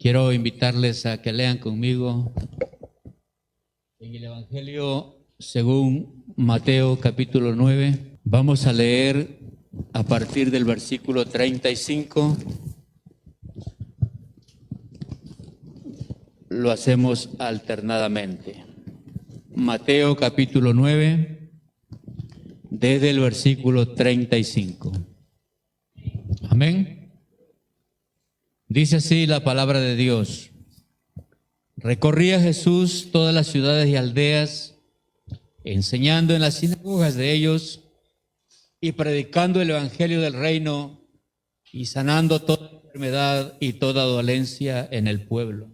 Quiero invitarles a que lean conmigo en el Evangelio según Mateo capítulo 9. Vamos a leer a partir del versículo 35. Lo hacemos alternadamente. Mateo capítulo 9, desde el versículo 35. Amén. Dice así la palabra de Dios. Recorría Jesús todas las ciudades y aldeas, enseñando en las sinagogas de ellos y predicando el evangelio del reino y sanando toda enfermedad y toda dolencia en el pueblo.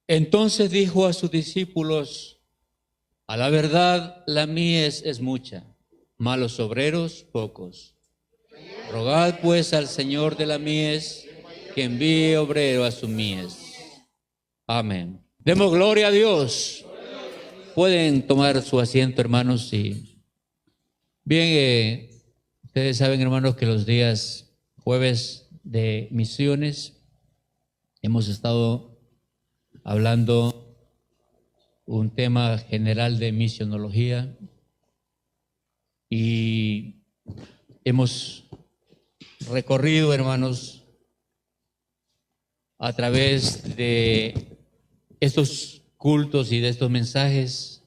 Entonces dijo a sus discípulos: a la verdad, la mies es mucha, mas los obreros pocos. Rogad pues al Señor de la mies que envíe obrero a su mies. Amén. Demos gloria a Dios. Pueden tomar su asiento, hermanos. Sí. Bien, ustedes saben, hermanos, que los días jueves de misiones hemos estado hablando un tema general de misionología y hemos recorrido, hermanos, a través de estos cultos y de estos mensajes,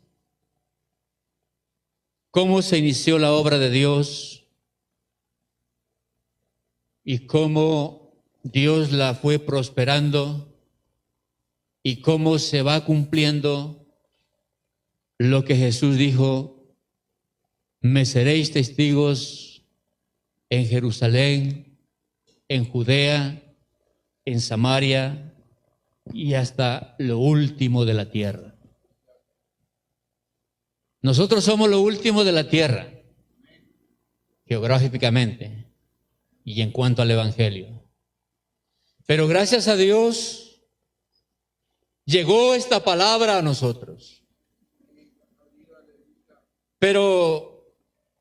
cómo se inició la obra de Dios y cómo Dios la fue prosperando y cómo se va cumpliendo lo que Jesús dijo: me seréis testigos en Jerusalén, en Judea, en Samaria y hasta lo último de la tierra. Nosotros somos lo último de la tierra, geográficamente y en cuanto al evangelio. Pero gracias a Dios llegó esta palabra a nosotros. Pero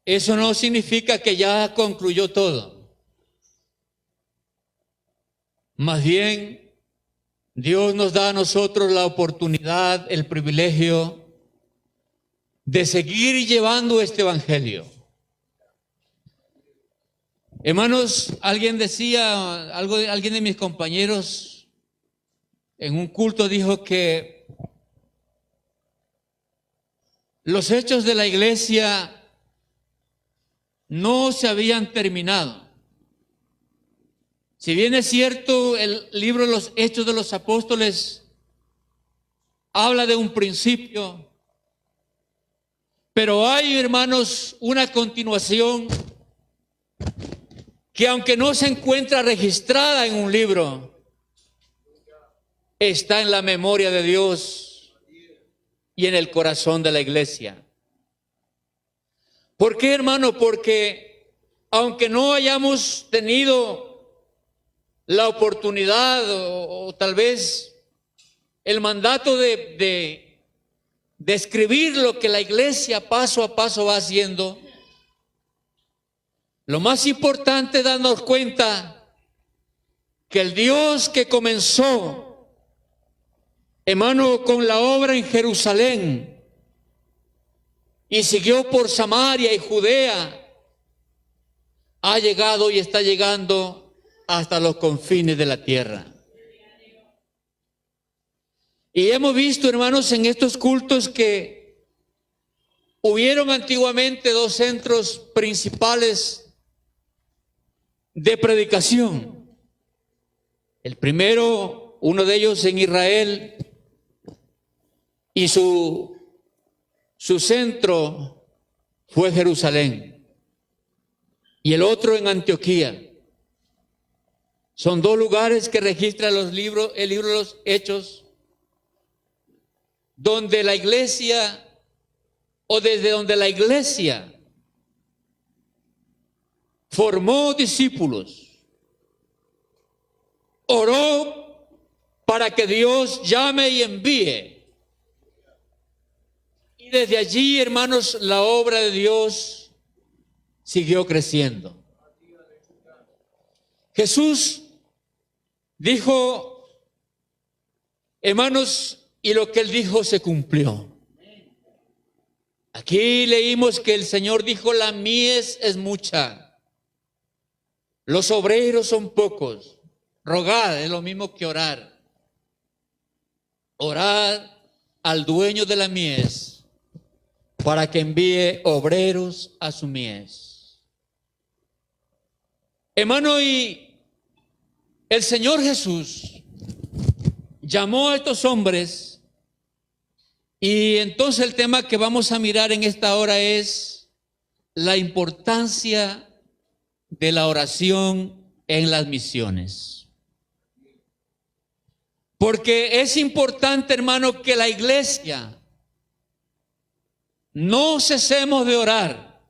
eso no significa que ya concluyó todo. Más bien, Dios nos da a nosotros la oportunidad, el privilegio de seguir llevando este evangelio. Hermanos, alguien decía, alguien de mis compañeros en un culto dijo que los hechos de la iglesia no se habían terminado. Si bien es cierto, el libro de los Hechos de los Apóstoles habla de un principio, pero hay, hermanos, una continuación que, aunque no se encuentra registrada en un libro, está en la memoria de Dios y en el corazón de la iglesia. ¿Por qué, hermano? Porque aunque no hayamos tenido la oportunidad o tal vez el mandato de escribir lo que la iglesia paso a paso va haciendo, lo más importante es darnos cuenta que el Dios que comenzó, hermano, con la obra en Jerusalén y siguió por Samaria y Judea, ha llegado y está llegando hasta los confines de la tierra. Y hemos visto, hermanos, en estos cultos que hubieron antiguamente dos centros principales de predicación. El primero, uno de ellos en Israel, y su centro fue Jerusalén, y el otro en Antioquía. Son dos lugares que registra el libro de los Hechos, donde la iglesia, o desde donde la iglesia formó discípulos, oró para que Dios llame y envíe, y desde allí, hermanos, la obra de Dios siguió creciendo. Jesús dijo, hermanos, y lo que él dijo se cumplió. Aquí leímos que el Señor dijo, la mies es mucha, los obreros son pocos. Rogad es lo mismo que orar. Orad al dueño de la mies para que envíe obreros a su mies. Hermano, y el Señor Jesús llamó a estos hombres, y entonces el tema que vamos a mirar en esta hora es la importancia de la oración en las misiones. Porque es importante, hermano, que la iglesia no cesemos de orar,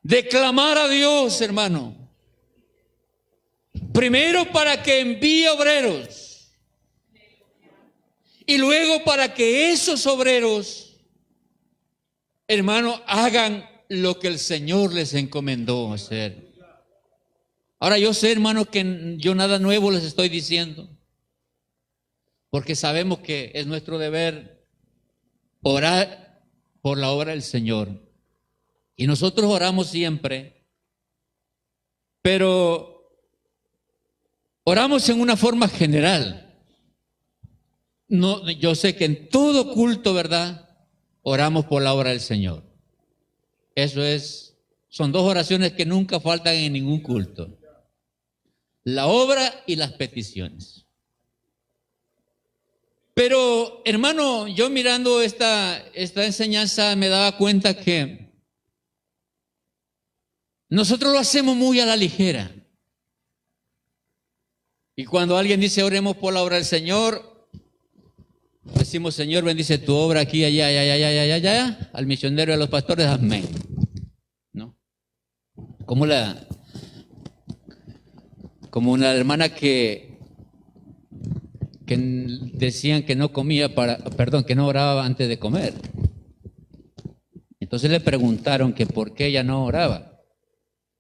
de clamar a Dios, hermano. Primero para que envíe obreros y luego para que esos obreros, hermano, hagan lo que el Señor les encomendó hacer. Ahora yo sé, hermano, que yo nada nuevo les estoy diciendo, porque sabemos que es nuestro deber orar por la obra del Señor. Y nosotros oramos siempre, pero oramos en una forma general. No, yo sé que en todo culto, ¿verdad? Oramos por la obra del Señor. Son dos oraciones que nunca faltan en ningún culto. La obra y las peticiones. Pero, hermano, yo mirando esta enseñanza me daba cuenta que nosotros lo hacemos muy a la ligera. Y cuando alguien dice oremos por la obra del Señor, decimos, Señor, bendice tu obra aquí, allá, allá, al misionero y a los pastores, amén. ¿No? Como una hermana que decían que no comía que no oraba antes de comer. Entonces le preguntaron que por qué ella no oraba.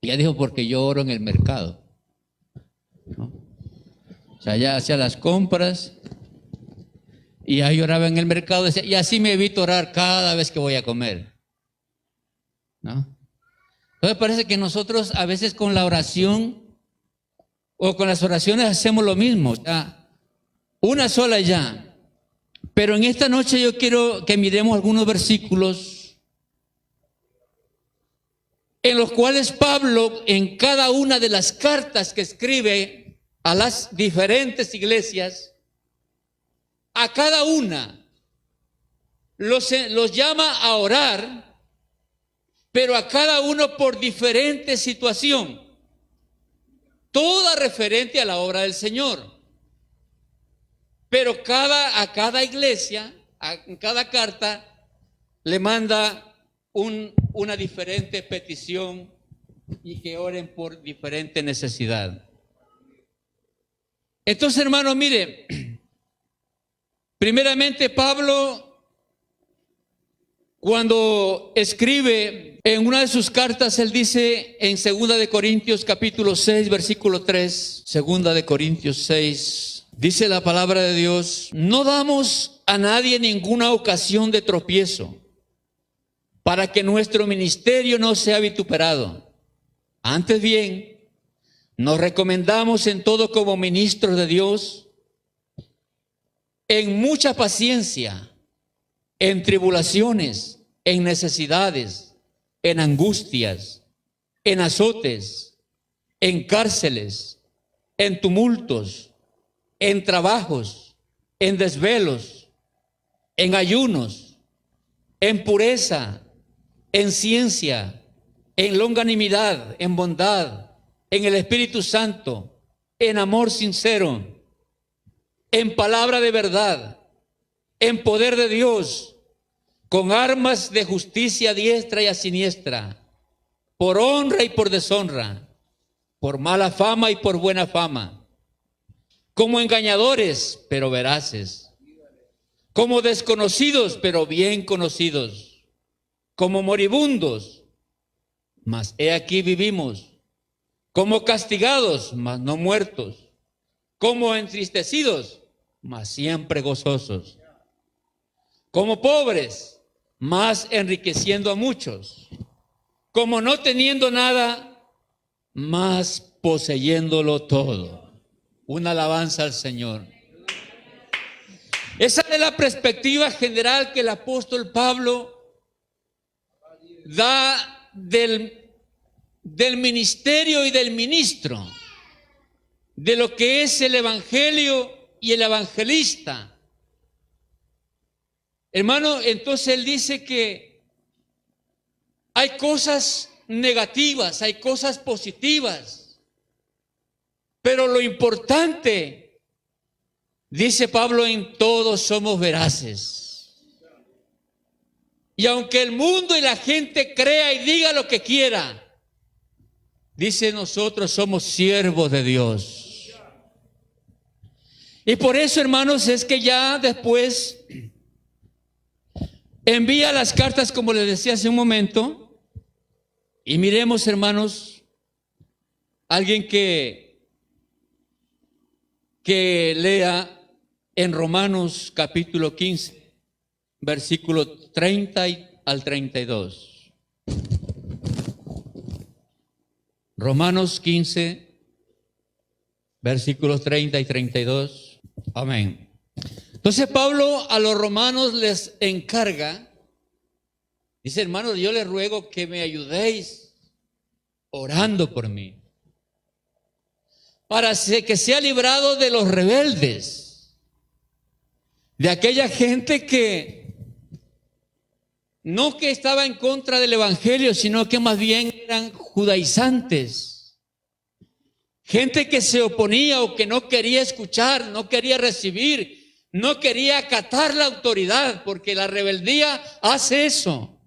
Y ella dijo, porque yo oro en el mercado. ¿No? O sea, ella hacía las compras y ahí oraba en el mercado, decía, y así me evito orar cada vez que voy a comer. ¿No? Entonces parece que nosotros a veces con la oración o con las oraciones hacemos lo mismo, o sea, una sola ya. Pero en esta noche yo quiero que miremos algunos versículos en los cuales Pablo, en cada una de las cartas que escribe a las diferentes iglesias, a cada una los llama a orar, pero a cada uno por diferente situación, toda referente a la obra del Señor. Pero a cada iglesia, en cada carta, le manda una diferente petición y que oren por diferente necesidad. Entonces, hermano, mire, primeramente Pablo, cuando escribe en una de sus cartas, él dice en 2 de Corintios capítulo 6, versículo 3, 2 de Corintios 6, dice la palabra de Dios, no damos a nadie ninguna ocasión de tropiezo para que nuestro ministerio no sea vituperado. Antes bien, nos recomendamos en todo como ministros de Dios, en mucha paciencia, en tribulaciones, en necesidades, en angustias, en azotes, en cárceles, en tumultos, en trabajos, en desvelos, en ayunos, en pureza, en ciencia, en longanimidad, en bondad, en el Espíritu Santo, en amor sincero, en palabra de verdad, en poder de Dios, con armas de justicia a diestra y a siniestra, por honra y por deshonra, por mala fama y por buena fama, como engañadores, pero veraces, como desconocidos, pero bien conocidos, como moribundos, mas he aquí vivimos, como castigados, mas no muertos, como entristecidos, mas siempre gozosos, como pobres, mas enriqueciendo a muchos, como no teniendo nada, mas poseyéndolo todo. Una alabanza al Señor. Esa es la perspectiva general que el apóstol Pablo da del ministerio y del ministro, de lo que es el evangelio y el evangelista. Hermano, entonces él dice que hay cosas negativas, hay cosas positivas, pero lo importante, dice Pablo, en todos somos veraces. Y aunque el mundo y la gente crea y diga lo que quiera, dice, nosotros somos siervos de Dios. Y por eso, hermanos, es que ya después envía las cartas, como les decía hace un momento. Y miremos, hermanos, alguien que lea en Romanos capítulo 15, versículo 30 al 32. Romanos 15, versículos 30 y 32. Amén. Entonces Pablo a los romanos les encarga, dice, hermanos, yo les ruego que me ayudéis orando por mí, para que sea librado de los rebeldes, de aquella gente que no que estaba en contra del evangelio, sino que más bien eran judaizantes, gente que se oponía o que no quería escuchar, no quería recibir, no quería acatar la autoridad, porque la rebeldía hace eso,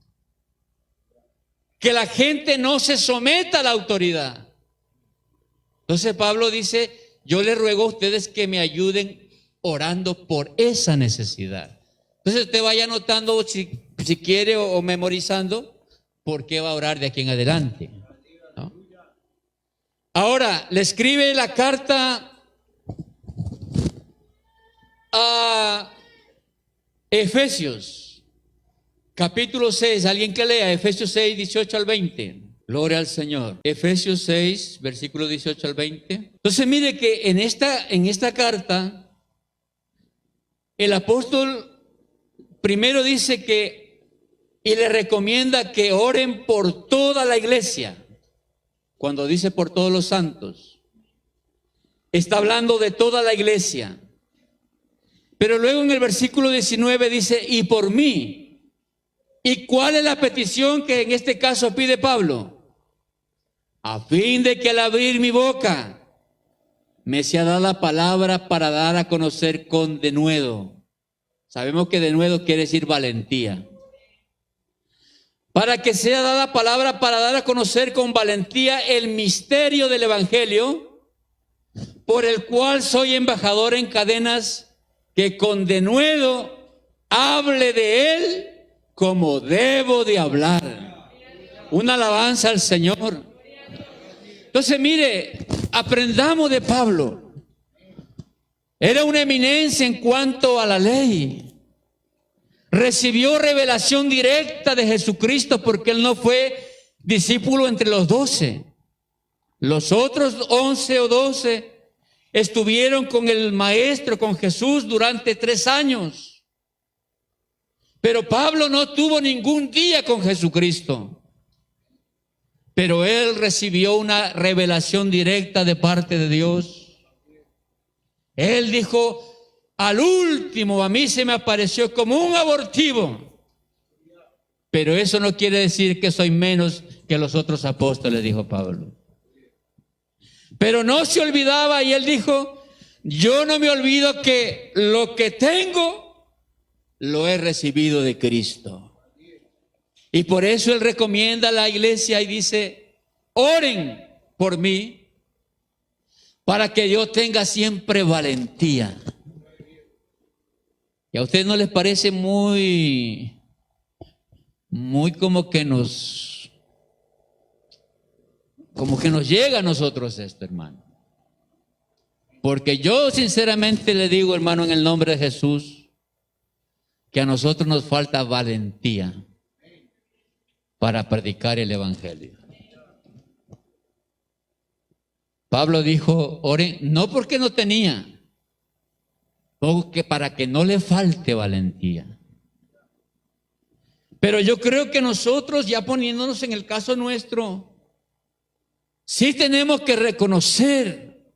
que la gente no se someta a la autoridad. Entonces Pablo dice, yo les ruego a ustedes que me ayuden orando por esa necesidad. Entonces usted vaya anotando si quiere o memorizando por qué va a orar de aquí en adelante, ¿no? Ahora, le escribe la carta a Efesios, capítulo 6, alguien que lea Efesios 6, 18 al 20. Gloria al Señor. Efesios 6, versículo 18 al 20. Entonces mire que en esta carta, el apóstol primero dice que, y le recomienda que oren por toda la iglesia. Cuando dice por todos los santos, está hablando de toda la iglesia. Pero luego en el versículo 19 dice, y por mí. ¿Y cuál es la petición que en este caso pide Pablo? A fin de que al abrir mi boca me sea dada la palabra para dar a conocer con denuedo. Sabemos que denuedo quiere decir valentía. Para que sea dada palabra para dar a conocer con valentía el misterio del evangelio, por el cual soy embajador en cadenas, que con denuedo hable de él como debo de hablar. Una alabanza al Señor. Entonces mire, aprendamos de Pablo. Era una eminencia en cuanto a la ley. Recibió revelación directa de Jesucristo porque él no fue discípulo entre los 12. Los otros 11 o 12 estuvieron con el maestro, con Jesús durante 3 años. Pero Pablo no tuvo ningún día con Jesucristo. Pero él recibió una revelación directa de parte de Dios. Él dijo, al último a mí se me apareció como un abortivo. Pero eso no quiere decir que soy menos que los otros apóstoles, dijo Pablo. Pero no se olvidaba y él dijo, yo no me olvido que lo que tengo lo he recibido de Cristo. Y por eso él recomienda a la iglesia y dice, oren por mí para que yo tenga siempre valentía. ¿Y a ustedes no les parece muy como que nos llega a nosotros esto, hermano? Porque yo sinceramente le digo, hermano, en el nombre de Jesús, que a nosotros nos falta valentía para predicar el evangelio. Pablo dijo, oren, no porque no tenía, porque para que no le falte valentía. Pero yo creo que nosotros, ya poniéndonos en el caso nuestro, sí tenemos que reconocer,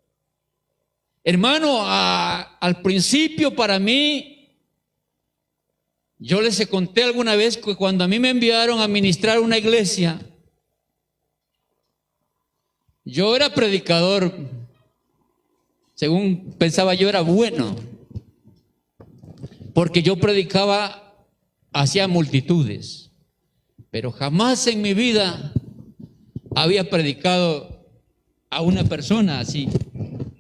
hermano, al principio para mí, yo les conté alguna vez que cuando a mí me enviaron a ministrar una iglesia, yo era predicador, según pensaba yo era bueno, porque yo predicaba hacia multitudes, pero jamás en mi vida había predicado a una persona así,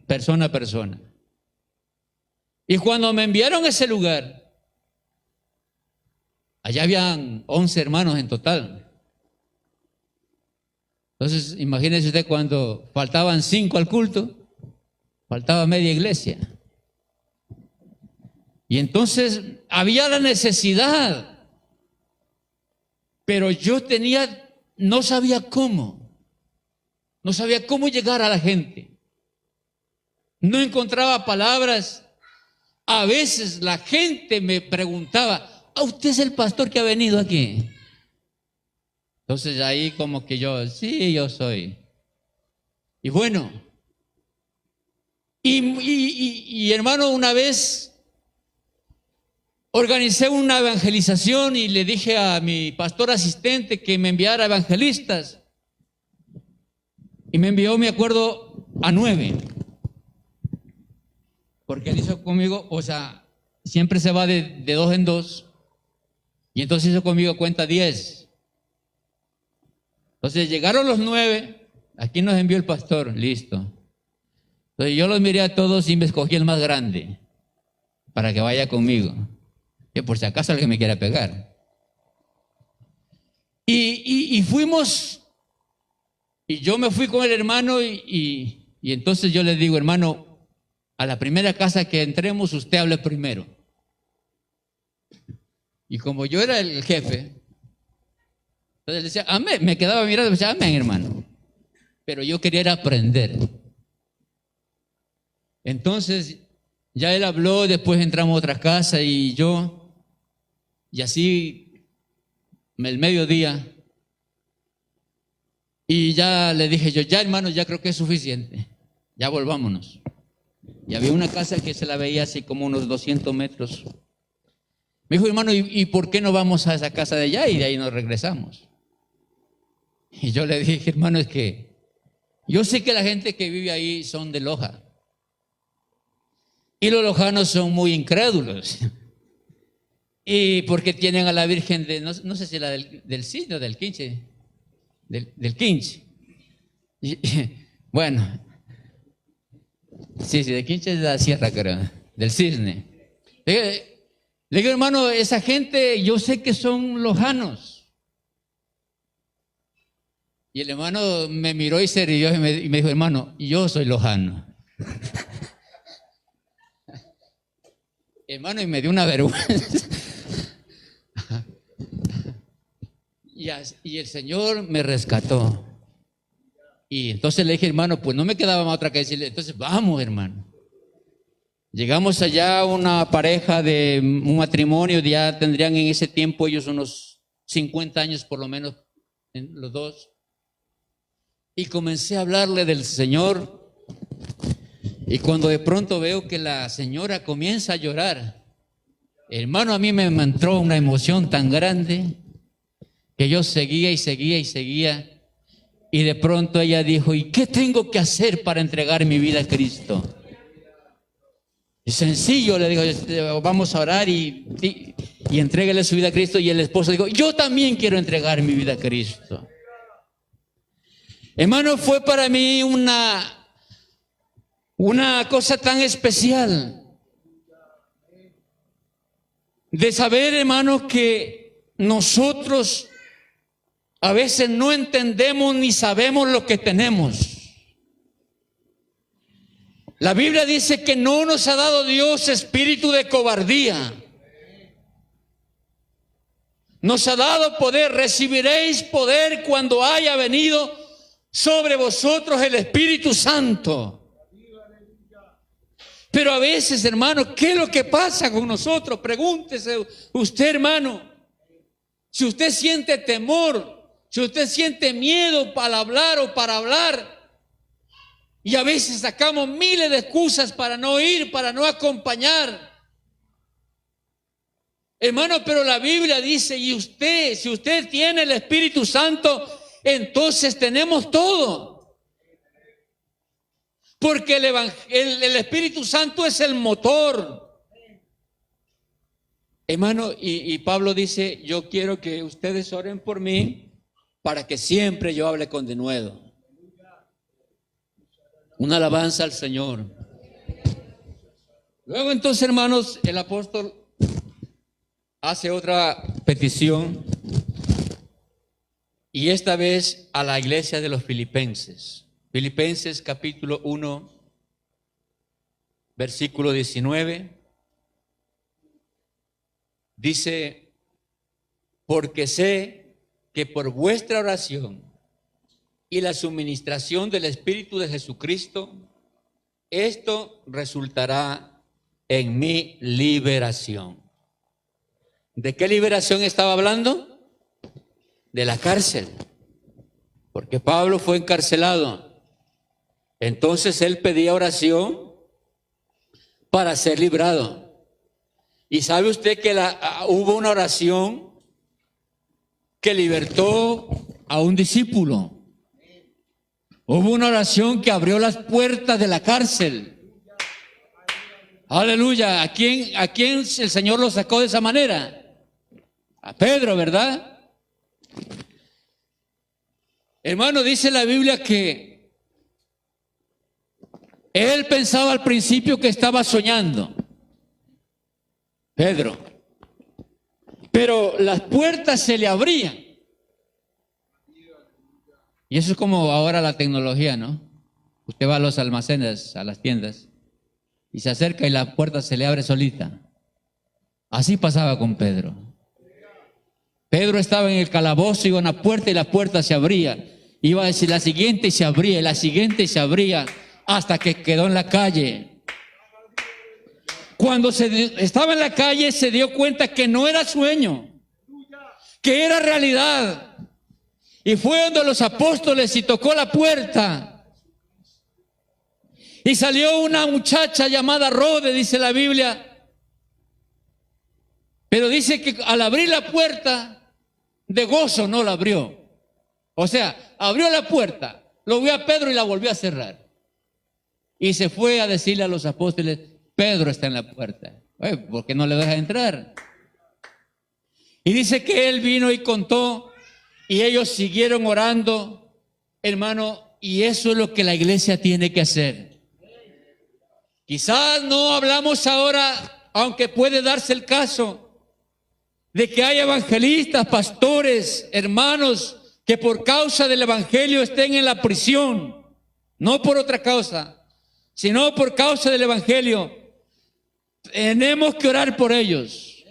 persona a persona. Y cuando me enviaron a ese lugar, allá habían 11 hermanos en total. Entonces, imagínese usted cuando faltaban 5 al culto, faltaba media iglesia. Y entonces había la necesidad, pero yo no sabía cómo llegar a la gente. No encontraba palabras. A veces la gente me preguntaba, ¿usted es el pastor que ha venido aquí? Entonces ahí como que sí, yo soy. Y bueno, y hermano, una vez organicé una evangelización y le dije a mi pastor asistente que me enviara evangelistas. Y me envió, me acuerdo, a 9. Porque él hizo conmigo, o sea, siempre se va de 2 en 2. Y entonces hizo conmigo cuenta 10. Entonces llegaron los 9. Aquí nos envió el pastor, listo. Entonces yo los miré a todos y me escogí el más grande para que vaya conmigo. Que por si acaso alguien me quiera pegar. Y fuimos, y yo me fui con el hermano y entonces yo le digo, hermano, a la primera casa que entremos usted hable primero. Y como yo era el jefe, entonces decía, amén, me quedaba mirando y decía, amén, hermano. Pero yo quería aprender. Entonces ya él habló, después entramos a otra casa y así el mediodía, y ya le dije yo, ya hermano, ya creo que es suficiente, ya volvámonos. Y había una casa que se la veía así como unos 200 metros. Me dijo, hermano, ¿y por qué no vamos a esa casa de allá y de ahí nos regresamos? Y yo le dije, hermano, es que yo sé que la gente que vive ahí son de Loja. Y los lojanos son muy incrédulos. Y porque tienen a la Virgen no sé si la del Cisne o del Quinche. Del Quinche. Bueno, sí, de Quinche es la sierra, creo. Del Cisne. Le digo, hermano, esa gente yo sé que son lojanos. Y el hermano me miró y se rió y me dijo, hermano, yo soy lojano. Hermano, y me dio una vergüenza. Y el Señor me rescató. Y entonces le dije, hermano, pues no me quedaba más otra que decirle, entonces vamos, hermano. Llegamos allá, una pareja de un matrimonio, ya tendrían en ese tiempo ellos unos 50 años por lo menos, los dos. Y comencé a hablarle del Señor. Y cuando de pronto veo que la señora comienza a llorar, hermano, a mí me entró una emoción tan grande que yo seguía y seguía y seguía. Y de pronto ella dijo, ¿y qué tengo que hacer para entregar mi vida a Cristo? Es sencillo, le digo, vamos a orar y entréguele su vida a Cristo. Y el esposo dijo, yo también quiero entregar mi vida a Cristo. Hermano, fue para mí una cosa tan especial. de saber, hermanos, que nosotros a veces no entendemos ni sabemos lo que tenemos. La Biblia dice que no nos ha dado Dios espíritu de cobardía. Nos ha dado poder. Recibiréis poder cuando haya venido sobre vosotros el Espíritu Santo. Pero a veces, hermano, ¿qué es lo que pasa con nosotros? Pregúntese usted, hermano. Si usted siente temor, si usted siente miedo para hablar o para hablar, y a veces sacamos miles de excusas para no ir, para no acompañar. Hermano, pero la Biblia dice, y usted, si usted tiene el Espíritu Santo, entonces tenemos todo. Porque el Espíritu Santo es el motor. Hermano, y Pablo dice, yo quiero que ustedes oren por mí para que siempre yo hable con denuedo. Una alabanza al Señor. Luego entonces, hermanos, el apóstol hace otra petición, y esta vez a la iglesia de los filipenses. Filipenses capítulo 1, versículo 19. Dice, porque sé que por vuestra oración y la suministración del Espíritu de Jesucristo, esto resultará en mi liberación. ¿De qué liberación estaba hablando? De la cárcel. Porque Pablo fue encarcelado. Entonces él pedía oración para ser librado. Y sabe usted que hubo una oración que libertó a un discípulo. Hubo una oración que abrió las puertas de la cárcel. Aleluya. ¿A quién el Señor lo sacó de esa manera? A Pedro, ¿verdad? Hermano, dice la Biblia que él pensaba al principio que estaba soñando, Pedro, pero las puertas se le abrían. Y eso es como ahora la tecnología, ¿no? Usted va a los almacenes, a las tiendas, y se acerca y la puerta se le abre solita. Así pasaba con Pedro. Pedro estaba en el calabozo, iba a una puerta y la puerta se abría. Iba a decir la siguiente y se abría, y la siguiente y se abría, hasta que quedó en la calle. Cuando estaba en la calle se dio cuenta que no era sueño, que era realidad. Y fue donde los apóstoles y tocó la puerta. Y salió una muchacha llamada Rode, dice la Biblia. Pero dice que al abrir la puerta, de gozo no la abrió. O sea, abrió la puerta, lo vio a Pedro y la volvió a cerrar. Y se fue a decirle a los apóstoles, Pedro está en la puerta. ¿Por qué no le deja entrar? Y dice que él vino y contó, y ellos siguieron orando, hermano, y eso es lo que la iglesia tiene que hacer. Quizás no hablamos ahora, aunque puede darse el caso, de que hay evangelistas, pastores, hermanos, que por causa del evangelio estén en la prisión, no por otra causa, sino por causa del evangelio. Tenemos que orar por ellos.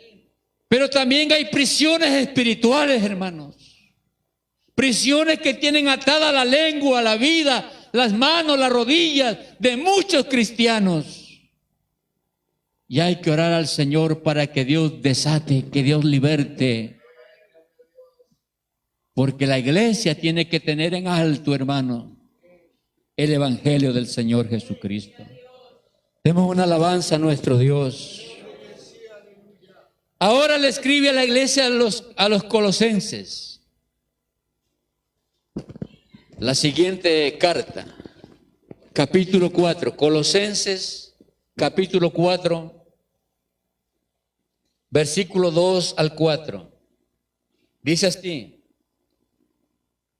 Pero también hay prisiones espirituales, hermanos. Prisiones que tienen atada la lengua, la vida, las manos, las rodillas de muchos cristianos. Y hay que orar al Señor para que Dios desate, que Dios liberte. Porque la iglesia tiene que tener en alto, hermano, el evangelio del Señor Jesucristo. Demos una alabanza a nuestro Dios. Ahora le escribe a la iglesia a los colosenses la siguiente carta, capítulo 4, Colosenses, capítulo 4, versículo 2 al 4. Dice así: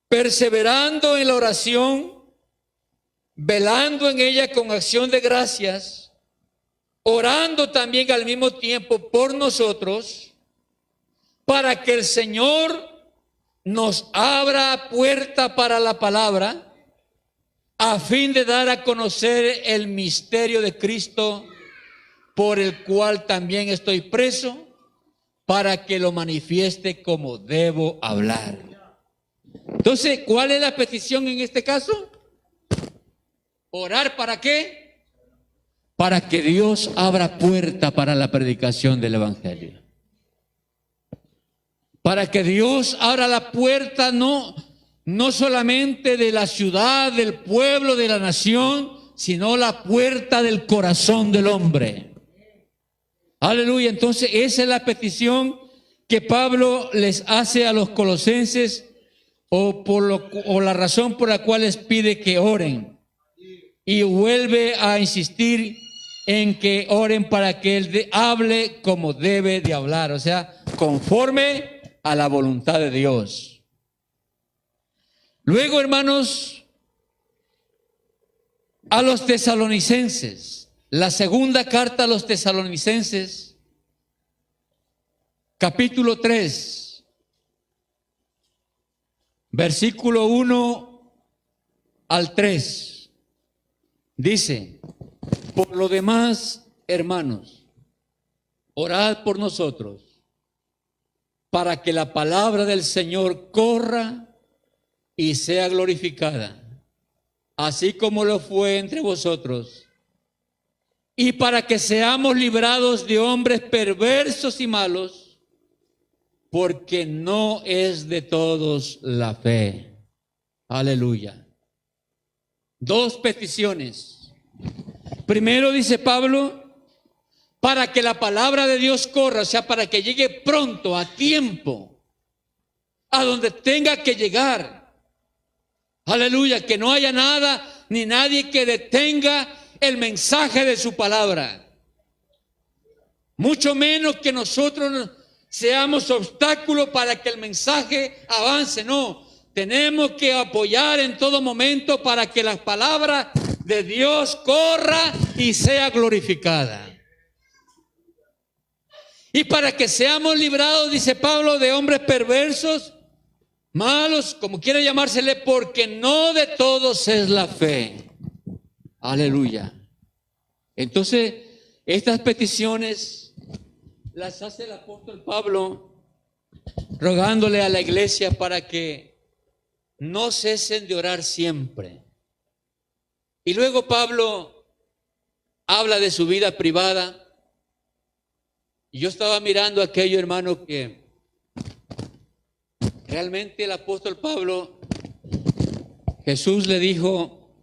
perseverando en la oración, velando en ella con acción de gracias, orando también al mismo tiempo por nosotros, para que el Señor nos abra puerta para la palabra, a fin de dar a conocer el misterio de Cristo, por el cual también estoy preso, para que lo manifieste como debo hablar. Entonces, ¿cuál es la petición en este caso? ¿Orar para qué? Para que Dios abra puerta para la predicación del Evangelio. Para que Dios abra la puerta no solamente de la ciudad, del pueblo, de la nación, sino la puerta del corazón del hombre. Aleluya. Entonces esa es la petición que Pablo les hace a los colosenses, o la razón por la cual les pide que oren. Y vuelve a insistir en que oren para que Él hable como debe de hablar, o sea, conforme a la voluntad de Dios. Luego, hermanos, a los tesalonicenses, la segunda carta a los tesalonicenses, capítulo 3, versículo 1 al 3. Dice: por lo demás, hermanos, orad por nosotros, para que la palabra del Señor corra y sea glorificada, así como lo fue entre vosotros, y para que seamos librados de hombres perversos y malos, porque no es de todos la fe. Aleluya. Dos peticiones. Primero dice Pablo, para que la palabra de Dios corra, o sea, para que llegue pronto, a tiempo, a donde tenga que llegar. Aleluya, que no haya nada ni nadie que detenga el mensaje de su palabra. Mucho menos que nosotros seamos obstáculo para que el mensaje avance. No, tenemos que apoyar en todo momento para que la palabra de Dios corra y sea glorificada. Y para que seamos librados, dice Pablo, de hombres perversos, malos, como quiera llamársele, porque no de todos es la fe. Aleluya. Entonces, estas peticiones las hace el apóstol Pablo, rogándole a la iglesia para que no cesen de orar siempre. Y luego Pablo habla de su vida privada. Y yo estaba mirando a aquello, hermano, que realmente el apóstol Pablo, Jesús le dijo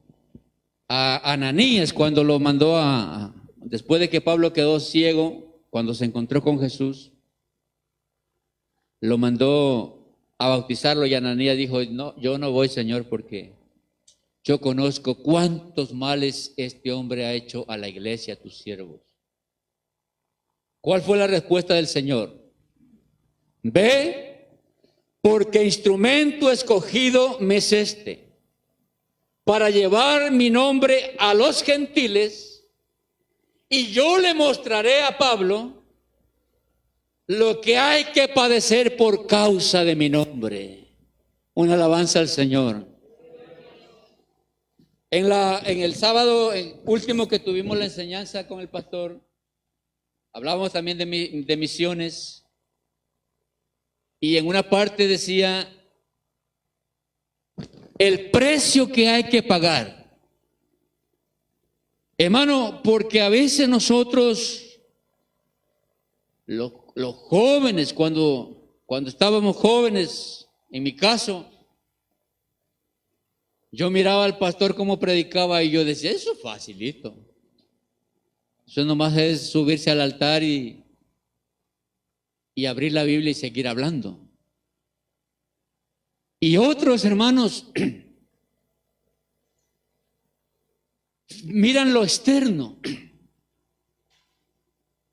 a Ananías cuando lo mandó después de que Pablo quedó ciego, cuando se encontró con Jesús, lo mandó a bautizarlo, y Ananías dijo: no, yo no voy, Señor, porque yo conozco cuántos males este hombre ha hecho a la iglesia, a tus siervos. ¿Cuál fue la respuesta del Señor? Ve, porque instrumento escogido me es este, para llevar mi nombre a los gentiles, y yo le mostraré a Pablo lo que hay que padecer por causa de mi nombre. Una alabanza al Señor. En el sábado último que tuvimos la enseñanza con el pastor, hablábamos también de misiones, y en una parte decía el precio que hay que pagar. Hermano, porque a veces nosotros, los jóvenes, cuando estábamos jóvenes, en mi caso, yo miraba al pastor cómo predicaba y yo decía: eso es facilito. Eso nomás es subirse al altar y abrir la Biblia y seguir hablando. Y otros hermanos miran lo externo.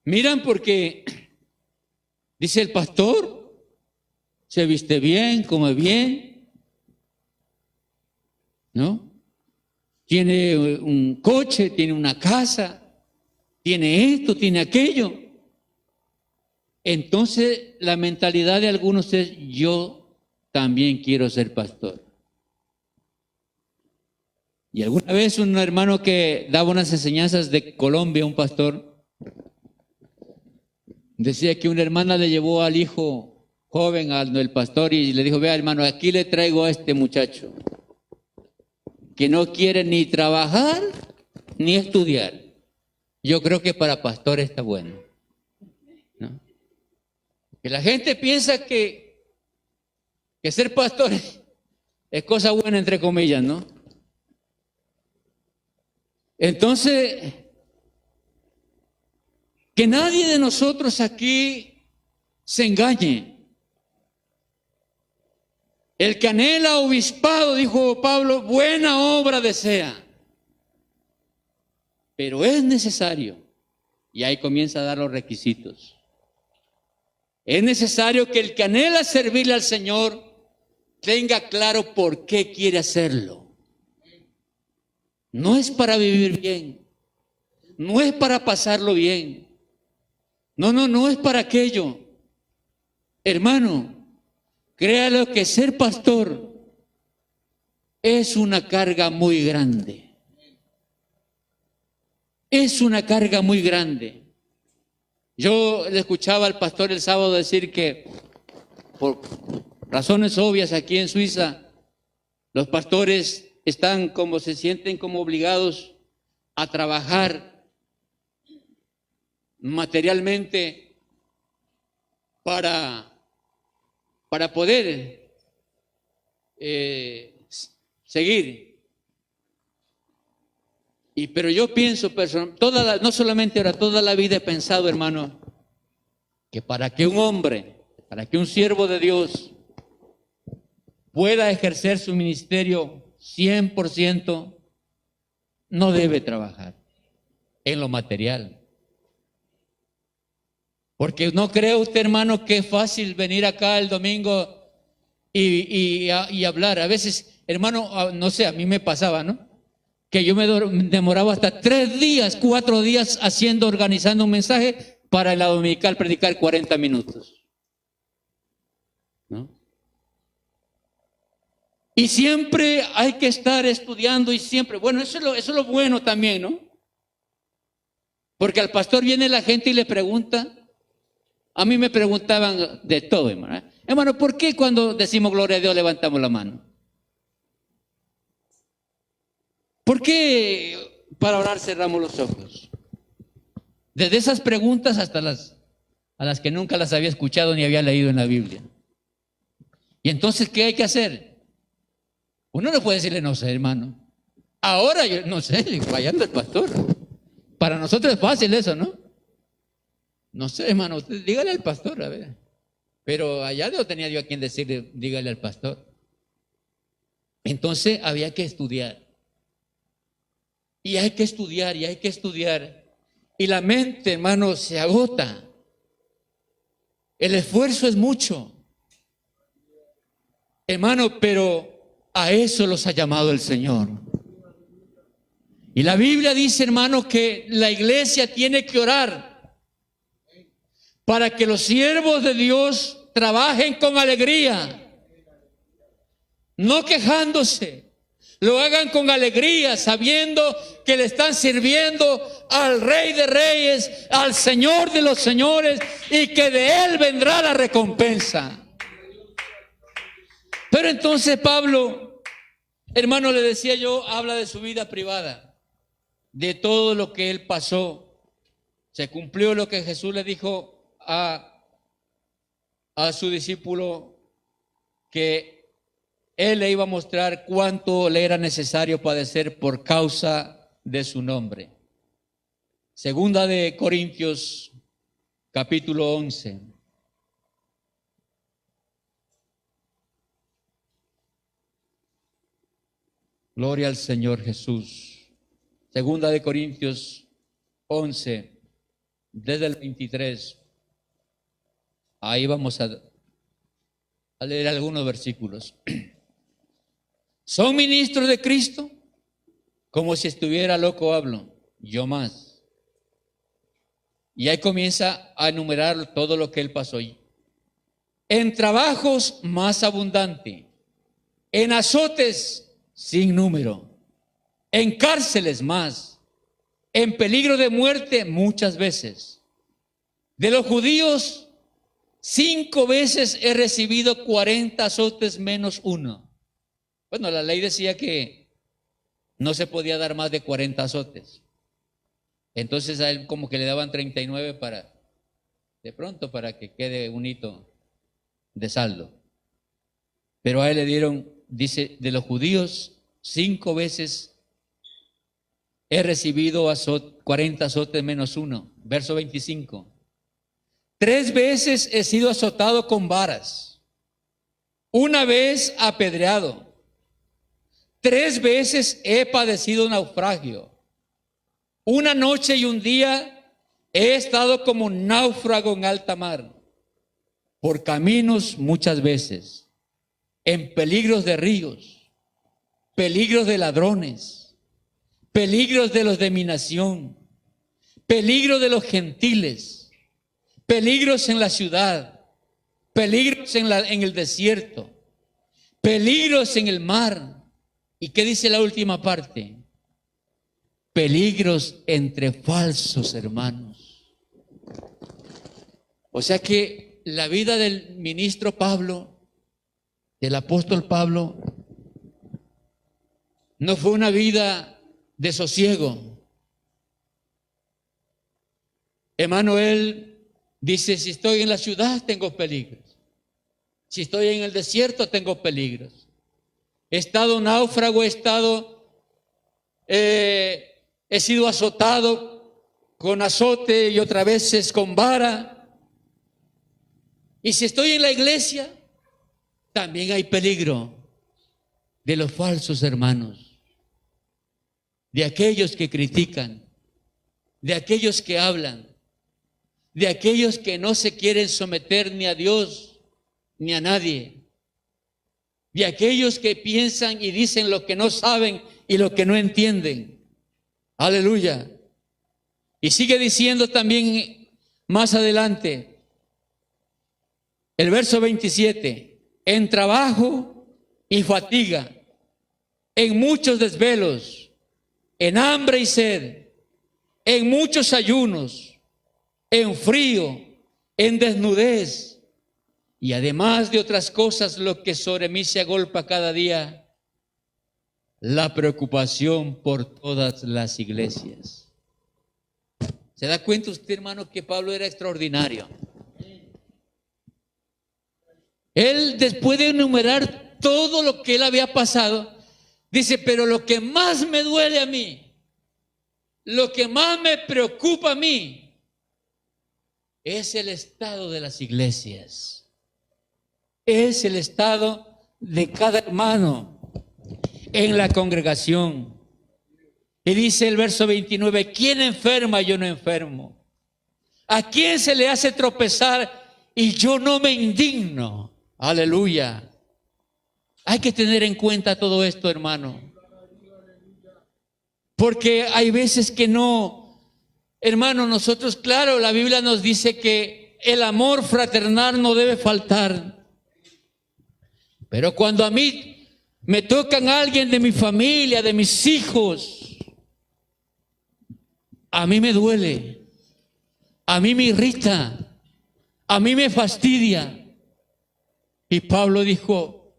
Miran porque dice el pastor, se viste bien, come bien, ¿no? Tiene un coche, tiene una casa. tiene esto, tiene aquello. Entonces la mentalidad de algunos es: yo también quiero ser pastor. Y alguna vez un hermano que daba unas enseñanzas de Colombia, un pastor, decía que una hermana le llevó al hijo joven al pastor y le dijo: vea, hermano, aquí le traigo a este muchacho que no quiere ni trabajar ni estudiar. Yo creo que para pastor está bueno, ¿no? Que la gente piensa que ser pastor es cosa buena, entre comillas, ¿no? Entonces, que nadie de nosotros aquí se engañe. El que anhela obispado, dijo Pablo, buena obra desea. Pero es necesario, y ahí comienza a dar los requisitos. Es necesario que el que anhela servirle al Señor tenga claro por qué quiere hacerlo. No es para vivir bien, no es para pasarlo bien. No es para aquello. Hermano, créalo que ser pastor es una carga muy grande. Es una carga muy grande. Yo le escuchaba al pastor el sábado decir que por razones obvias aquí en Suiza, los pastores se sienten como obligados a trabajar materialmente para poder seguir. Pero yo pienso, no solamente ahora, toda la vida he pensado, hermano, que para que un hombre, para que un siervo de Dios pueda ejercer su ministerio 100%, no debe trabajar en lo material. Porque no cree usted, hermano, que es fácil venir acá el domingo y hablar. A veces, hermano, no sé, a mí me pasaba, ¿no? Que yo me demoraba hasta 3 días, 4 días organizando un mensaje para la dominical predicar 40 minutos, ¿no? Y siempre hay que estar estudiando y siempre, bueno, eso es lo bueno también, ¿no? Porque al pastor viene la gente y le pregunta. A mí me preguntaban de todo, hermano. Hermano, ¿por qué cuando decimos gloria a Dios levantamos la mano? ¿Por qué para orar cerramos los ojos? Desde esas preguntas hasta a las que nunca las había escuchado ni había leído en la Biblia. Y entonces, ¿qué hay que hacer? Uno no puede decirle, no sé, hermano. Ahora yo no sé, fallando el pastor. Para nosotros es fácil eso, ¿no? No sé, hermano, usted dígale al pastor, a ver. Pero allá no tenía yo a quien decirle, dígale al pastor. Entonces había que estudiar. Y hay que estudiar, y hay que estudiar. Y la mente, hermano, se agota. El esfuerzo es mucho. Hermano, pero a eso los ha llamado el Señor. Y la Biblia dice, hermano, que la iglesia tiene que orar para que los siervos de Dios trabajen con alegría, no quejándose. Lo hagan con alegría, sabiendo que le están sirviendo al Rey de Reyes, al Señor de los Señores, y que de Él vendrá la recompensa. Pero entonces Pablo, hermano, le decía yo, habla de su vida privada, de todo lo que él pasó. Se cumplió lo que Jesús le dijo a su discípulo, que él le iba a mostrar cuánto le era necesario padecer por causa de su nombre. Segunda de Corintios, capítulo 11. Gloria al Señor Jesús. Segunda de Corintios 11, desde el 23. Ahí vamos a leer algunos versículos. ¿Son ministros de Cristo? Como si estuviera loco hablo, yo más. Y ahí comienza a enumerar todo lo que él pasó. En trabajos más abundante, en azotes sin número, en cárceles más, en peligro de muerte muchas veces. De los judíos, 5 veces he recibido 40 azotes menos uno. Bueno, la ley decía que no se podía dar más de 40 azotes. Entonces a él como que le daban 39 de pronto, para que quede un hito de saldo. Pero a él le dieron, dice, de los judíos, 5 veces he recibido 40 azotes menos uno. Verso 25. 3 veces he sido azotado con varas. 1 vez apedreado. 3 veces he padecido naufragio. 1 noche y 1 día he estado como náufrago en alta mar, por caminos muchas veces, en peligros de ríos, peligros de ladrones, peligros de los de mi nación, peligros de los gentiles, peligros en la ciudad, peligros en el desierto, peligros en el mar. ¿Y qué dice la última parte? Peligros entre falsos hermanos. O sea que la vida del ministro Pablo, del apóstol Pablo, no fue una vida de sosiego. Emanuel dice, si estoy en la ciudad tengo peligros. Si estoy en el desierto tengo peligros. He estado náufrago, he sido azotado con azote y otras veces con vara. Y si estoy en la iglesia, también hay peligro de los falsos hermanos, de aquellos que critican, de aquellos que hablan, de aquellos que no se quieren someter ni a Dios ni a nadie, de aquellos que piensan y dicen lo que no saben y lo que no entienden. Aleluya. Y sigue diciendo también más adelante, el verso 27, en trabajo y fatiga, en muchos desvelos, en hambre y sed, en muchos ayunos, en frío, en desnudez, y además de otras cosas, lo que sobre mí se agolpa cada día, la preocupación por todas las iglesias. ¿Se da cuenta usted, hermano, que Pablo era extraordinario? Él, después de enumerar todo lo que él había pasado, dice, pero lo que más me duele a mí, lo que más me preocupa a mí, es el estado de las iglesias. Es el estado de cada hermano en la congregación. Y dice el verso 29, ¿quién enferma? Yo no enfermo. ¿A quién se le hace tropezar y yo no me indigno? Aleluya. Hay que tener en cuenta todo esto, hermano. Porque hay veces que no, hermano, nosotros, claro, la Biblia nos dice que el amor fraternal no debe faltar. Pero cuando a mí me tocan a alguien de mi familia, de mis hijos, a mí me duele, a mí me irrita, a mí me fastidia. Y Pablo dijo,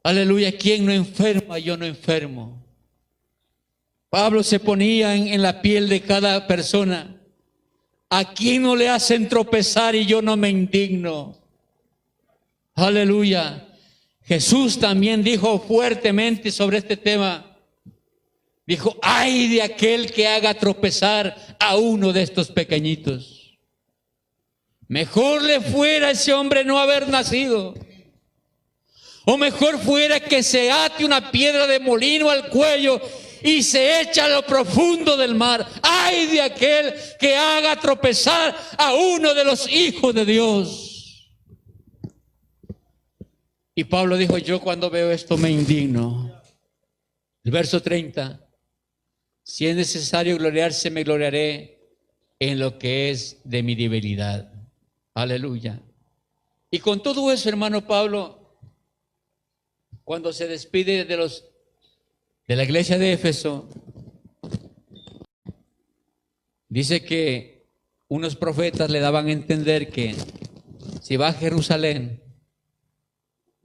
aleluya, ¿quién no enferma? Yo no enfermo. Pablo se ponía en la piel de cada persona. ¿A quién no le hacen tropezar y yo no me indigno? Aleluya. Jesús también dijo fuertemente sobre este tema. Dijo, ay de aquel que haga tropezar a uno de estos pequeñitos. Mejor le fuera a ese hombre no haber nacido. O mejor fuera que se ate una piedra de molino al cuello y se echa a lo profundo del mar. Ay de aquel que haga tropezar a uno de los hijos de Dios. Y Pablo dijo, yo cuando veo esto me indigno. El verso 30, si es necesario gloriarse, me gloriaré en lo que es de mi debilidad. Aleluya. Y con todo eso, hermano Pablo, cuando se despide de la iglesia de Éfeso, dice que unos profetas le daban a entender que si va a Jerusalén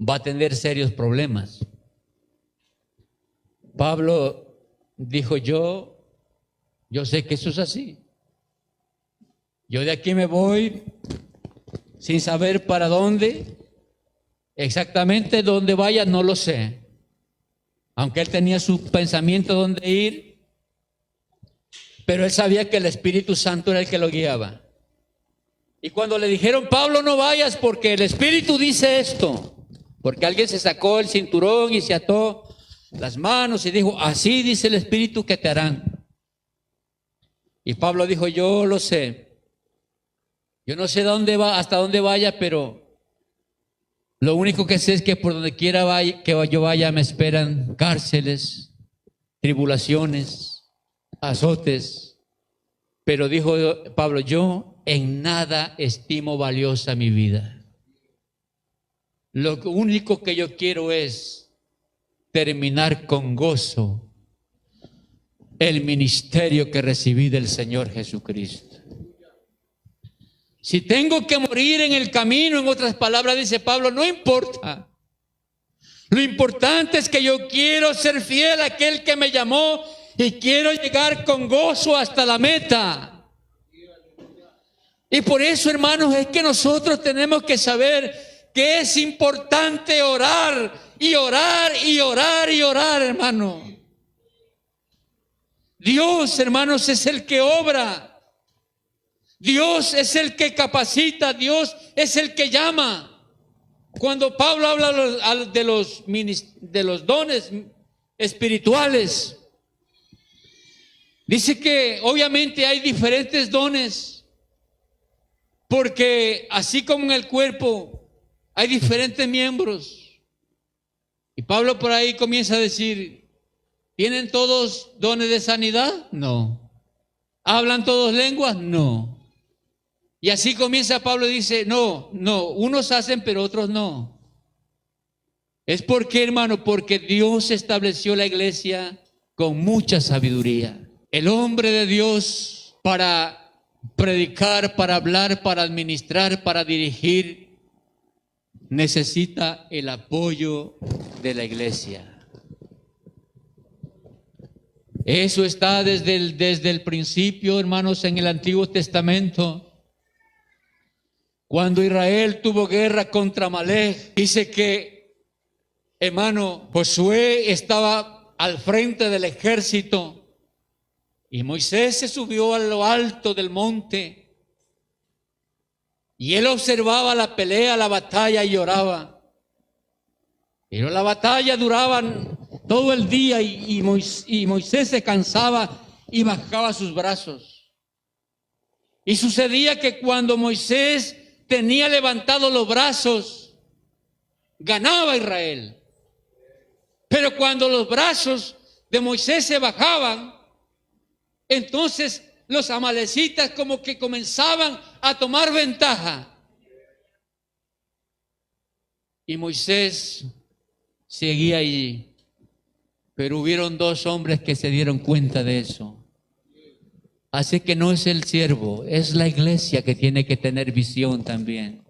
va a tener serios problemas. Pablo dijo, yo sé que eso es así. Yo de aquí me voy sin saber para dónde, exactamente dónde vaya, no lo sé. Aunque él tenía su pensamiento dónde ir, pero él sabía que el Espíritu Santo era el que lo guiaba. Y cuando le dijeron, Pablo, no vayas porque el Espíritu dice esto, porque alguien se sacó el cinturón y se ató las manos y dijo, así dice el Espíritu que te harán. Y Pablo dijo, yo lo sé. Yo no sé dónde va, hasta dónde vaya, pero lo único que sé es que por donde quiera que yo vaya me esperan cárceles, tribulaciones, azotes. Pero dijo Pablo, yo en nada estimo valiosa mi vida. Lo único que yo quiero es terminar con gozo el ministerio que recibí del Señor Jesucristo. Si tengo que morir en el camino, en otras palabras, dice Pablo, no importa. Lo importante es que yo quiero ser fiel a aquel que me llamó y quiero llegar con gozo hasta la meta. Y por eso, hermanos, es que nosotros tenemos que saber que es importante orar y orar y orar y orar, hermano. Dios, hermanos, es el que obra. Dios es el que capacita, Dios es el que llama. Cuando Pablo habla de los dones espirituales, dice que obviamente hay diferentes dones, porque así como en el cuerpo hay diferentes miembros. Y Pablo por ahí comienza a decir, ¿tienen todos dones de sanidad? No. ¿Hablan todos lenguas? No. Y así comienza Pablo y dice, no, unos hacen pero otros no. Es porque, hermano, porque Dios estableció la iglesia con mucha sabiduría. El hombre de Dios para predicar, para hablar, para administrar, para dirigir, necesita el apoyo de la iglesia. Eso está desde el principio, hermanos, en el Antiguo Testamento. Cuando Israel tuvo guerra contra Amalek, dice que, hermano, Josué estaba al frente del ejército y Moisés se subió a lo alto del monte y él observaba la pelea, la batalla y lloraba. Pero la batalla duraba todo el día y Moisés se cansaba y bajaba sus brazos. Y sucedía que cuando Moisés tenía levantados los brazos, ganaba Israel. Pero cuando los brazos de Moisés se bajaban, entonces los amalecitas como que comenzaban a tomar ventaja. Y Moisés seguía allí. Pero hubieron dos hombres que se dieron cuenta de eso. Así que no es el siervo, es la iglesia que tiene que tener visión también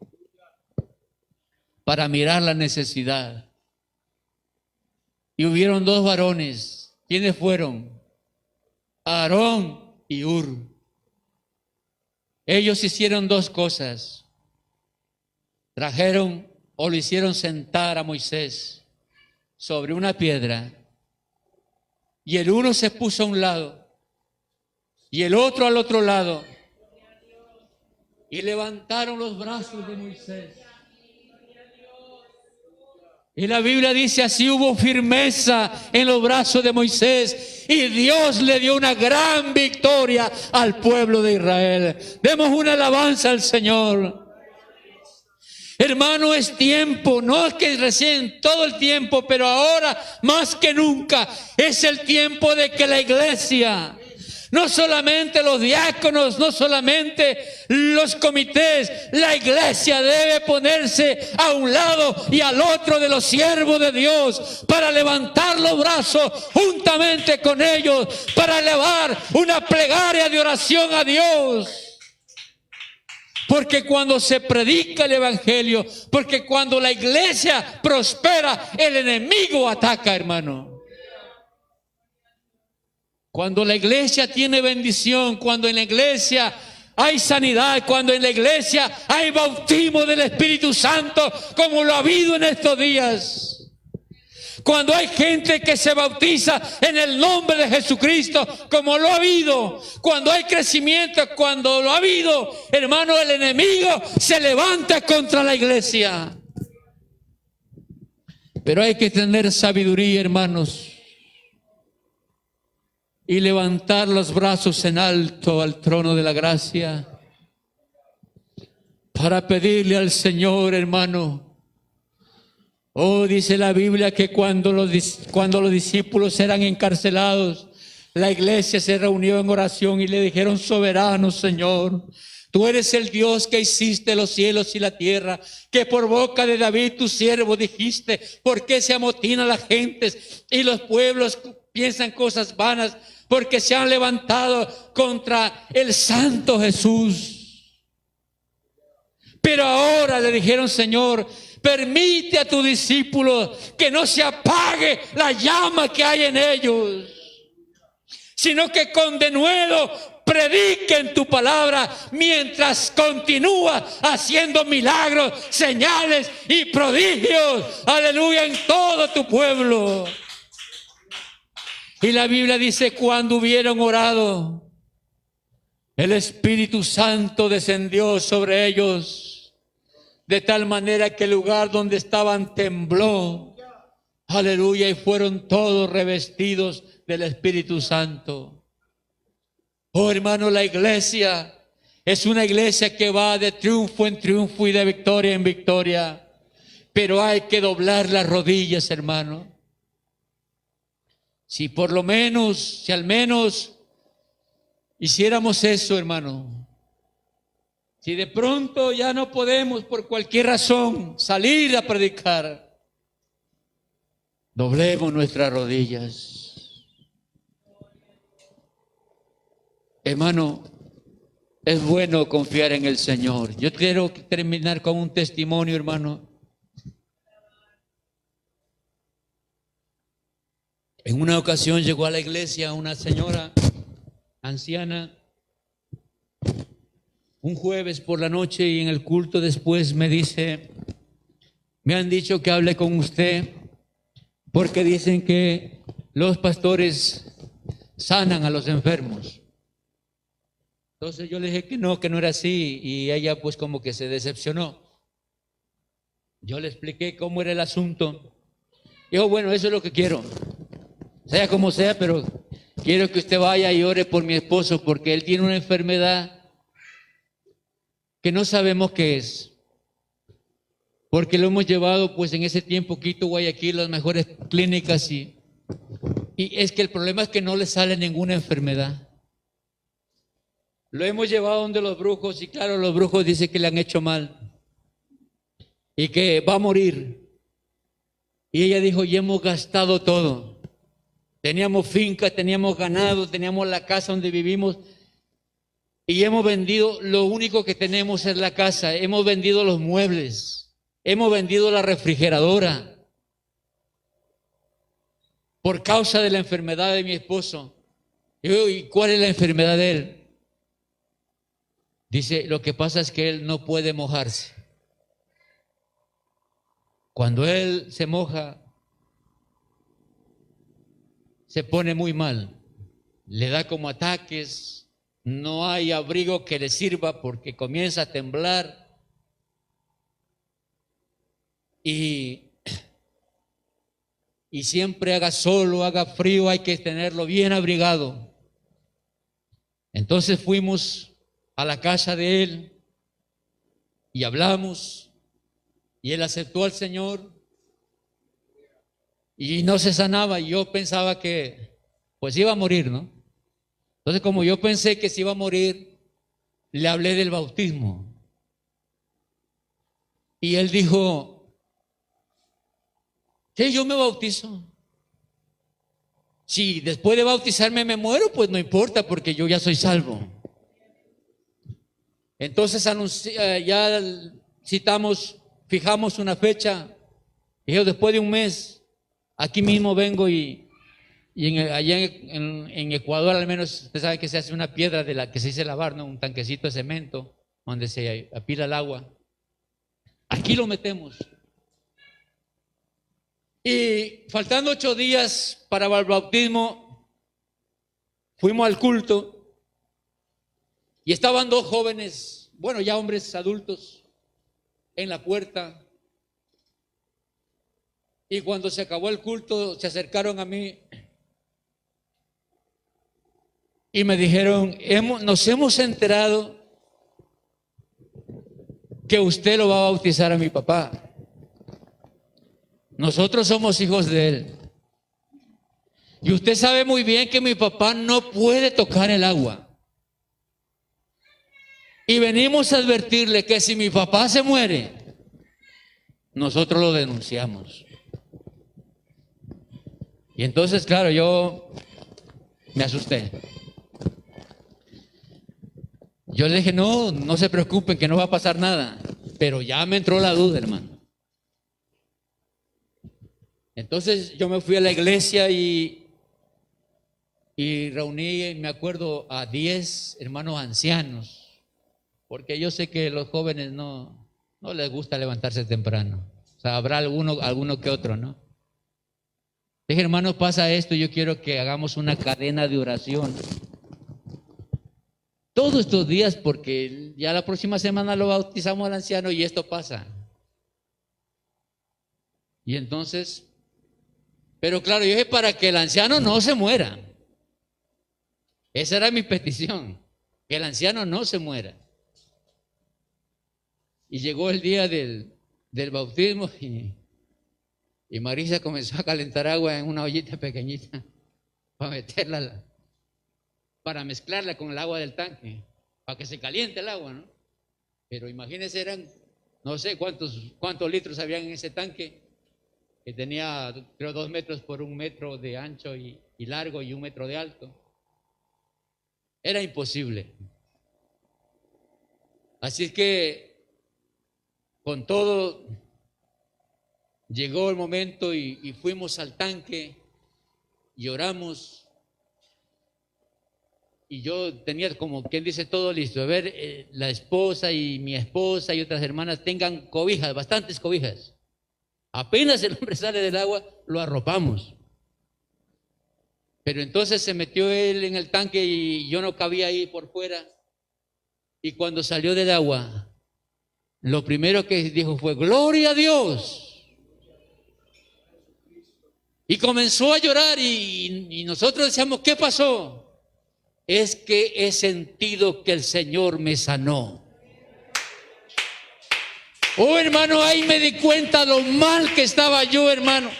para mirar la necesidad. Y hubieron dos varones. ¿Quiénes fueron? Aarón y Hur. Ellos hicieron dos cosas. Trajeron o lo hicieron sentar a Moisés sobre una piedra y el uno se puso a un lado y el otro al otro lado, y levantaron los brazos de Moisés. Y la Biblia dice, así hubo firmeza en los brazos de Moisés y Dios le dio una gran victoria al pueblo de Israel. Demos una alabanza al Señor. Hermano, es tiempo, no es que recién todo el tiempo, pero ahora más que nunca es el tiempo de que la iglesia No solamente los diáconos, no solamente los comités, la iglesia debe ponerse a un lado y al otro de los siervos de Dios para levantar los brazos juntamente con ellos, para elevar una plegaria de oración a Dios. Porque cuando se predica el evangelio, porque cuando la iglesia prospera, el enemigo ataca, hermano. Cuando la iglesia tiene bendición, cuando en la iglesia hay sanidad, cuando en la iglesia hay bautismo del Espíritu Santo, como lo ha habido en estos días. Cuando hay gente que se bautiza en el nombre de Jesucristo, como lo ha habido. Cuando hay crecimiento, cuando lo ha habido, hermano, el enemigo se levanta contra la iglesia. Pero hay que tener sabiduría, hermanos, y levantar los brazos en alto al trono de la gracia para pedirle al Señor, hermano. Oh, dice la Biblia que cuando los discípulos eran encarcelados, la iglesia se reunió en oración y le dijeron: soberano Señor, tú eres el Dios que hiciste los cielos y la tierra, que por boca de David tu siervo dijiste: ¿por qué se amotinan las gentes y los pueblos piensan cosas vanas? Porque se han levantado contra el Santo Jesús. Pero ahora le dijeron: Señor, permite a tus discípulos que no se apague la llama que hay en ellos, sino que con denuedo prediquen tu palabra mientras continúa haciendo milagros, señales y prodigios. Aleluya, en todo tu pueblo. Y la Biblia dice: cuando hubieron orado, el Espíritu Santo descendió sobre ellos, de tal manera que el lugar donde estaban tembló. Aleluya, y fueron todos revestidos del Espíritu Santo. Oh, hermano, la iglesia es una iglesia que va de triunfo en triunfo y de victoria en victoria. Pero hay que doblar las rodillas, hermano. Si al menos hiciéramos eso, hermano. Si de pronto ya no podemos por cualquier razón salir a predicar, doblemos nuestras rodillas. Hermano, es bueno confiar en el Señor. Yo quiero terminar con un testimonio, hermano. En una ocasión llegó a la iglesia una señora anciana un jueves por la noche, y en el culto después me dice: me han dicho que hable con usted porque dicen que los pastores sanan a los enfermos. Entonces yo le dije que no era así, y ella pues como que se decepcionó. Yo le expliqué cómo era el asunto. Dijo: bueno, eso es lo que quiero. Sea como sea, pero quiero que usted vaya y ore por mi esposo, porque él tiene una enfermedad que no sabemos qué es. Porque lo hemos llevado pues en ese tiempo Quito, Guayaquil, las mejores clínicas, y es que el problema es que no le sale ninguna enfermedad. Lo hemos llevado donde los brujos, y claro, los brujos dicen que le han hecho mal y que va a morir. Y ella dijo: y hemos gastado todo. Teníamos fincas, teníamos ganado, teníamos la casa donde vivimos, y hemos vendido, lo único que tenemos es la casa. Hemos vendido los muebles, hemos vendido la refrigeradora por causa de la enfermedad de mi esposo. Y yo: ¿y cuál es la enfermedad de él? Dice: lo que pasa es que él no puede mojarse. Cuando él se moja, se pone muy mal, le da como ataques, no hay abrigo que le sirva porque comienza a temblar, y siempre haga sol o haga frío, hay que tenerlo bien abrigado. Entonces fuimos a la casa de él y hablamos, y él aceptó al Señor. Y no se sanaba, y yo pensaba que pues iba a morir, ¿no? Entonces, como yo pensé que se iba a morir, le hablé del bautismo. Y él dijo, ¿qué? ¿Yo me bautizo? Si después de bautizarme me muero, pues no importa, porque yo ya soy salvo. Entonces ya fijamos una fecha. Y yo después de un mes, aquí mismo vengo allá en Ecuador, al menos, usted sabe que se hace una piedra de la que se dice lavar, ¿no? Un tanquecito de cemento donde se apila el agua. Aquí lo metemos. Y faltando 8 días para el bautismo, fuimos al culto y estaban 2 jóvenes, bueno, ya hombres adultos, en la puerta. Y cuando se acabó el culto, se acercaron a mí y me dijeron, nos hemos enterado que usted lo va a bautizar a mi papá. Nosotros somos hijos de él. Y usted sabe muy bien que mi papá no puede tocar el agua. Y venimos a advertirle que si mi papá se muere, nosotros lo denunciamos. Y entonces, claro, yo me asusté. Yo le dije, no se preocupen, que no va a pasar nada. Pero ya me entró la duda, hermano. Entonces yo me fui a la iglesia y reuní, me acuerdo, a 10 hermanos ancianos, porque yo sé que los jóvenes no les gusta levantarse temprano. O sea, habrá alguno que otro, ¿no? Dije, hermano, pasa esto, yo quiero que hagamos una cadena de oración todos estos días, porque ya la próxima semana lo bautizamos al anciano y esto pasa. Y entonces, pero claro, yo dije, para que el anciano no se muera. Esa era mi petición, que el anciano no se muera. Y llegó el día del bautismo y Marisa comenzó a calentar agua en una ollita pequeñita para mezclarla con el agua del tanque, para que se caliente el agua, ¿no? Pero imagínense, eran, no sé cuántos litros habían en ese tanque, que tenía, creo, 2 metros por 1 metro de ancho y largo y 1 metro de alto. Era imposible. Así es que, con todo, llegó el momento y fuimos al tanque y oramos. Y yo tenía, como quien dice, todo listo. A ver, la esposa y mi esposa y otras hermanas tengan cobijas, bastantes cobijas. Apenas el hombre sale del agua, lo arropamos. Pero entonces se metió él en el tanque y yo no cabía ahí por fuera. Y cuando salió del agua, lo primero que dijo fue, ¡gloria a Dios! Y comenzó a llorar y nosotros decíamos, ¿qué pasó? Es que he sentido que el Señor me sanó. Oh, hermano, ahí me di cuenta lo mal que estaba yo, hermano.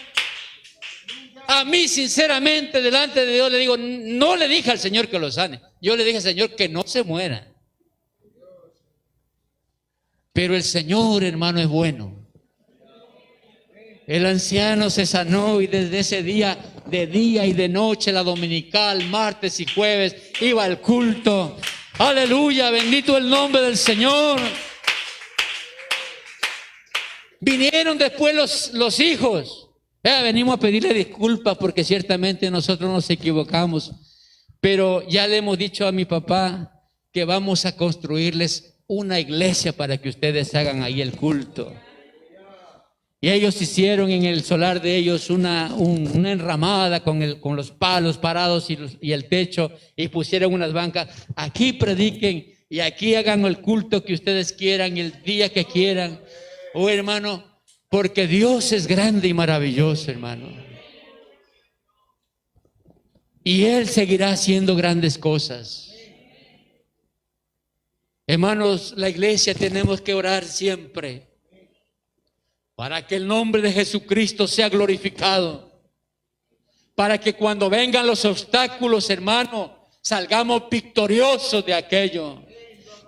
A mí, sinceramente, delante de Dios le digo, no le dije al Señor que lo sane. Yo le dije al Señor que no se muera. Pero el Señor, hermano, es bueno. El anciano se sanó y desde ese día, de día y de noche, la dominical, martes y jueves, iba al culto. Aleluya, bendito el nombre del Señor. Vinieron después los hijos. Venimos a pedirle disculpas porque ciertamente nosotros nos equivocamos. Pero ya le hemos dicho a mi papá que vamos a construirles una iglesia para que ustedes hagan ahí el culto. Y ellos hicieron en el solar de ellos una enramada con los palos parados y el techo, y pusieron unas bancas. Aquí prediquen y aquí hagan el culto que ustedes quieran, el día que quieran. Oh, hermano, porque Dios es grande y maravilloso, hermano. Y Él seguirá haciendo grandes cosas. Hermanos, la iglesia tenemos que orar siempre para que el nombre de Jesucristo sea glorificado. Para que cuando vengan los obstáculos, hermano, salgamos victoriosos de aquello.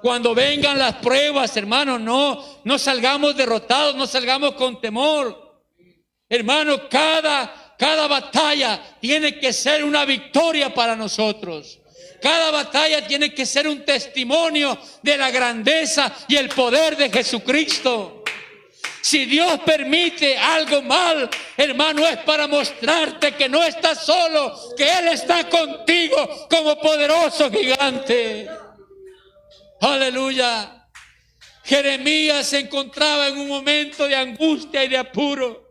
Cuando vengan las pruebas, hermanos, no salgamos derrotados, no salgamos con temor. Hermanos, cada batalla tiene que ser una victoria para nosotros. Cada batalla tiene que ser un testimonio de la grandeza y el poder de Jesucristo. Si Dios permite algo mal, hermano, es para mostrarte que no estás solo, que Él está contigo como poderoso gigante. Aleluya. Jeremías se encontraba en un momento de angustia y de apuro.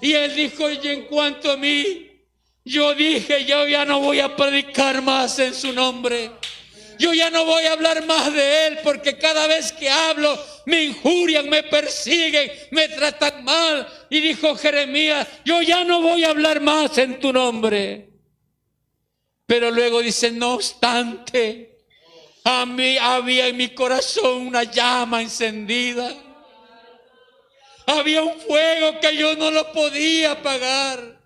Y él dijo: y en cuanto a mí, yo dije, yo ya no voy a predicar más en su nombre. Yo ya no voy a hablar más de Él, porque cada vez que hablo me injurian, me persiguen, me tratan mal. Y dijo Jeremías: yo ya no voy a hablar más en tu nombre. Pero luego dice: no obstante, a mí había en mi corazón una llama encendida. Había un fuego que yo no lo podía apagar.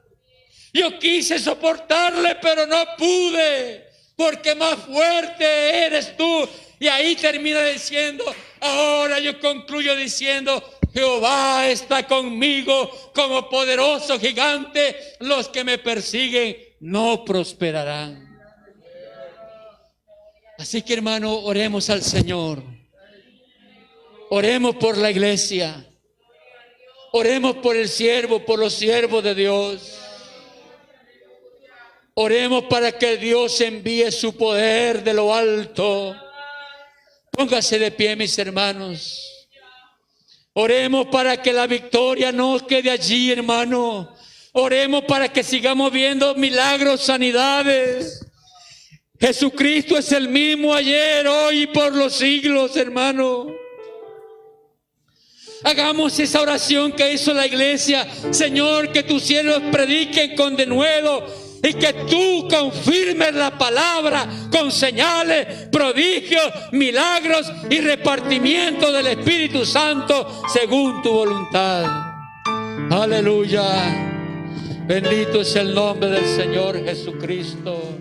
Yo quise soportarle, pero no pude, porque más fuerte eres tú. Y ahí termina diciendo, ahora yo concluyo diciendo: Jehová está conmigo como poderoso gigante. Los que me persiguen no prosperarán. Así que, hermano, oremos al Señor. Oremos por la iglesia. Oremos por el siervo, por los siervos de Dios. Oremos para que Dios envíe su poder de lo alto. Póngase de pie, mis hermanos. Oremos para que la victoria no quede allí, hermano. Oremos para que sigamos viendo milagros, sanidades. Jesucristo es el mismo ayer, hoy y por los siglos, hermano. Hagamos esa oración que hizo la iglesia. Señor, que tus siervos prediquen con denuedo y que tú confirmes la palabra con señales, prodigios, milagros y repartimiento del Espíritu Santo según tu voluntad. Aleluya. Bendito es el nombre del Señor Jesucristo.